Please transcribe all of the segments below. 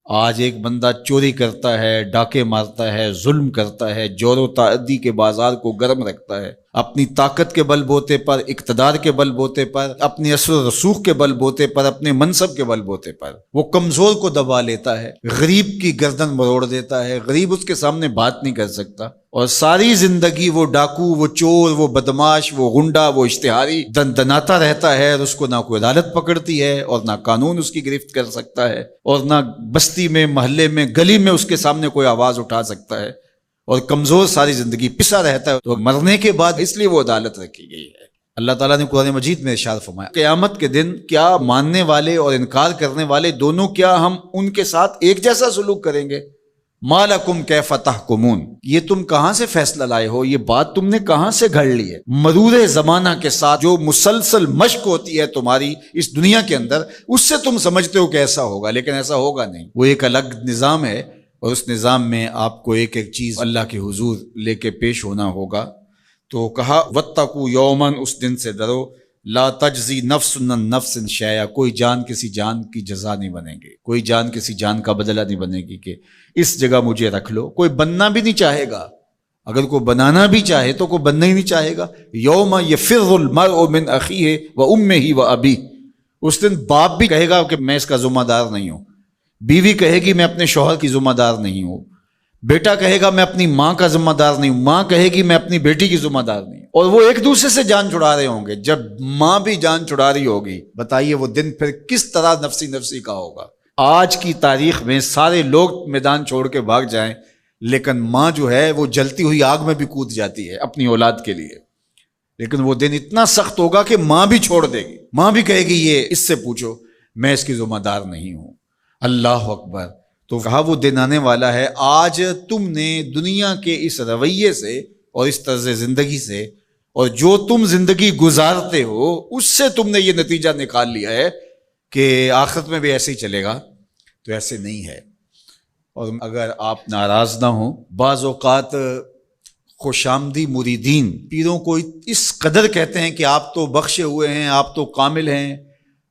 آج ایک بندہ چوری کرتا ہے، ڈاکے مارتا ہے، ظلم کرتا ہے، جور و تعدی کے بازار کو گرم رکھتا ہے، اپنی طاقت کے بل بوتے پر، اقتدار کے بل بوتے پر، اپنی اثر و رسوخ کے بل بوتے پر، اپنے منصب کے بل بوتے پر وہ کمزور کو دبا لیتا ہے، غریب کی گردن مروڑ دیتا ہے، غریب اس کے سامنے بات نہیں کر سکتا، اور ساری زندگی وہ ڈاکو، وہ چور، وہ بدماش، وہ غنڈا، وہ اشتہاری دندناتا رہتا ہے، اور اس کو نہ کوئی عدالت پکڑتی ہے اور نہ قانون اس کی گرفت کر سکتا ہے، اور نہ بستی میں، محلے میں، گلی میں اس کے سامنے کوئی آواز اٹھا سکتا ہے، اور کمزور ساری زندگی پسا رہتا ہے۔ تو مرنے کے بعد اس لیے وہ عدالت رکھی گئی ہے۔ اللہ تعالیٰ نے قرآن مجید میں ارشاد فرمایا قیامت کے دن کیا ماننے والے اور انکار کرنے والے دونوں، کیا ہم ان کے ساتھ ایک جیسا سلوک کریں گے؟ ما لکم کیف تحکمون، یہ تم کہاں سے فیصلہ لائے ہو، یہ بات تم نے کہاں سے گھڑ لی ہے؟ مرور زمانہ کے ساتھ جو مسلسل مشق ہوتی ہے تمہاری اس دنیا کے اندر، اس سے تم سمجھتے ہو کہ ایسا ہوگا، لیکن ایسا ہوگا نہیں۔ وہ ایک الگ نظام ہے، اور اس نظام میں آپ کو ایک ایک چیز اللہ کے حضور لے کے پیش ہونا ہوگا۔ تو کہا واتقوا یوما، اس دن سے ڈرو، لا تجزی نفس عن نفس شیئا، کوئی جان کسی جان کی جزا نہیں بنے گی، کوئی جان کسی جان کا بدلہ نہیں بنے گی کہ اس جگہ مجھے رکھ لو۔ کوئی بننا بھی نہیں چاہے گا، اگر کوئی بنانا بھی چاہے تو کوئی بننا ہی نہیں چاہے گا۔ یوم یفر المرء من اخیہ وامہ وابیہ، اس دن باپ بھی کہے گا کہ میں اس کا ذمہ دار نہیں ہوں، بیوی کہے گی میں اپنے شوہر کی ذمہ دار نہیں ہوں، بیٹا کہے گا میں اپنی ماں کا ذمہ دار نہیں ہوں، ماں کہے گی میں اپنی بیٹی کی ذمہ دار نہیں ہوں، اور وہ ایک دوسرے سے جان چھڑا رہے ہوں گے۔ جب ماں بھی جان چھڑا رہی ہوگی، بتائیے وہ دن پھر کس طرح نفسی نفسی کا ہوگا۔ آج کی تاریخ میں سارے لوگ میدان چھوڑ کے بھاگ جائیں، لیکن ماں جو ہے وہ جلتی ہوئی آگ میں بھی کود جاتی ہے اپنی اولاد کے لیے، لیکن وہ دن اتنا سخت ہوگا کہ ماں بھی چھوڑ دے گی، ماں بھی کہے گی یہ اس سے پوچھو، میں اس کی ذمہ دار نہیں ہوں۔ اللہ اکبر۔ تو کہا وہ دن آنے والا ہے، آج تم نے دنیا کے اس رویے سے اور اس طرز زندگی سے، اور جو تم زندگی گزارتے ہو اس سے تم نے یہ نتیجہ نکال لیا ہے کہ آخرت میں بھی ایسے ہی چلے گا، تو ایسے نہیں ہے۔ اور اگر آپ ناراض نہ ہوں، بعض اوقات خوش آمدی مریدین پیروں کو اس قدر کہتے ہیں کہ آپ تو بخشے ہوئے ہیں، آپ تو کامل ہیں،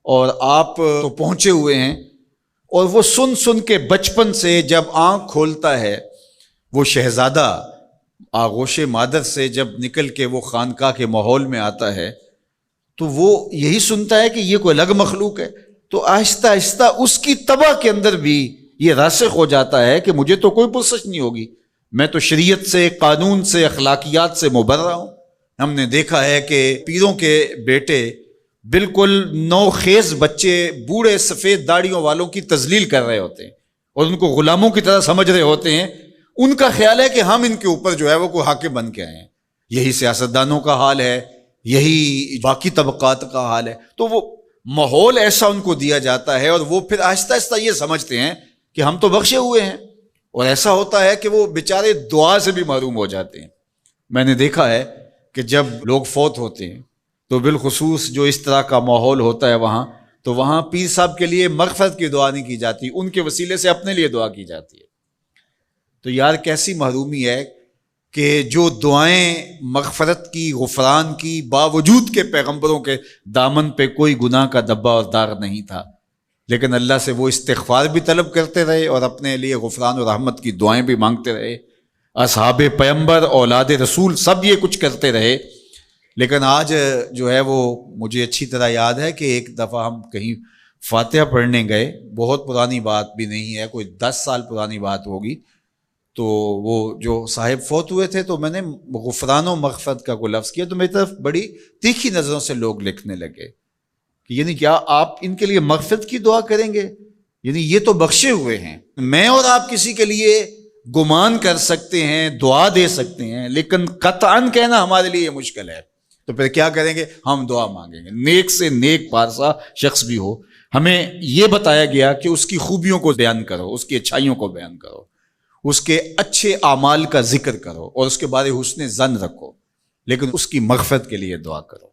اور آپ تو پہنچے ہوئے ہیں، اور وہ سن سن کے بچپن سے جب آنکھ کھولتا ہے وہ شہزادہ آغوش مادر سے، جب نکل کے وہ خانقاہ کے ماحول میں آتا ہے تو وہ یہی سنتا ہے کہ یہ کوئی الگ مخلوق ہے، تو آہستہ آہستہ اس کی طبع کے اندر بھی یہ راسخ ہو جاتا ہے کہ مجھے تو کوئی پرسش نہیں ہوگی، میں تو شریعت سے، قانون سے، اخلاقیات سے مبرہ ہوں۔ ہم نے دیکھا ہے کہ پیروں کے بیٹے بالکل نوخیز بچے بوڑھے سفید داڑھیوں والوں کی تذلیل کر رہے ہوتے ہیں اور ان کو غلاموں کی طرح سمجھ رہے ہوتے ہیں۔ ان کا خیال ہے کہ ہم ان کے اوپر جو ہے وہ کوئی حاکم بن کے آئے ہیں۔ یہی سیاستدانوں کا حال ہے، یہی باقی طبقات کا حال ہے۔ تو وہ ماحول ایسا ان کو دیا جاتا ہے، اور وہ پھر آہستہ آہستہ یہ سمجھتے ہیں کہ ہم تو بخشے ہوئے ہیں، اور ایسا ہوتا ہے کہ وہ بیچارے دعا سے بھی محروم ہو جاتے ہیں۔ میں نے دیکھا ہے کہ جب لوگ فوت ہوتے ہیں تو بالخصوص جو اس طرح کا ماحول ہوتا ہے وہاں پیر صاحب کے لیے مغفرت کی دعا نہیں کی جاتی، ان کے وسیلے سے اپنے لیے دعا کی جاتی ہے۔ تو یار کیسی محرومی ہے کہ جو دعائیں مغفرت کی، غفران کی، باوجود کے پیغمبروں کے دامن پہ کوئی گناہ کا دبا اور داغ نہیں تھا، لیکن اللہ سے وہ استغفار بھی طلب کرتے رہے اور اپنے لیے غفران و رحمت کی دعائیں بھی مانگتے رہے۔ اصحاب پیغمبر، اولاد رسول سب یہ کچھ کرتے رہے، لیکن آج جو ہے وہ مجھے اچھی طرح یاد ہے کہ ایک دفعہ ہم کہیں فاتحہ پڑھنے گئے، بہت پرانی بات بھی نہیں ہے، کوئی 10 سال پرانی بات ہوگی، تو وہ جو صاحب فوت ہوئے تھے تو میں نے غفران و مغفرت کا کوئی لفظ کیا تو میری طرف بڑی تیکھی نظروں سے لوگ لکھنے لگے کہ یعنی کیا آپ ان کے لیے مغفرت کی دعا کریں گے؟ یعنی یہ تو بخشے ہوئے ہیں۔ میں اور آپ کسی کے لیے گمان کر سکتے ہیں، دعا دے سکتے ہیں، لیکن قطعاً کہنا ہمارے لیے یہ مشکل ہے۔ تو پھر کیا کریں گے؟ ہم دعا مانگیں گے۔ نیک سے نیک پارسا شخص بھی ہو، ہمیں یہ بتایا گیا کہ اس کی خوبیوں کو بیان کرو، اس کی اچھائیوں کو بیان کرو، اس کے اچھے اعمال کا ذکر کرو، اور اس کے بارے حسن ظن رکھو، لیکن اس کی مغفرت کے لیے دعا کرو۔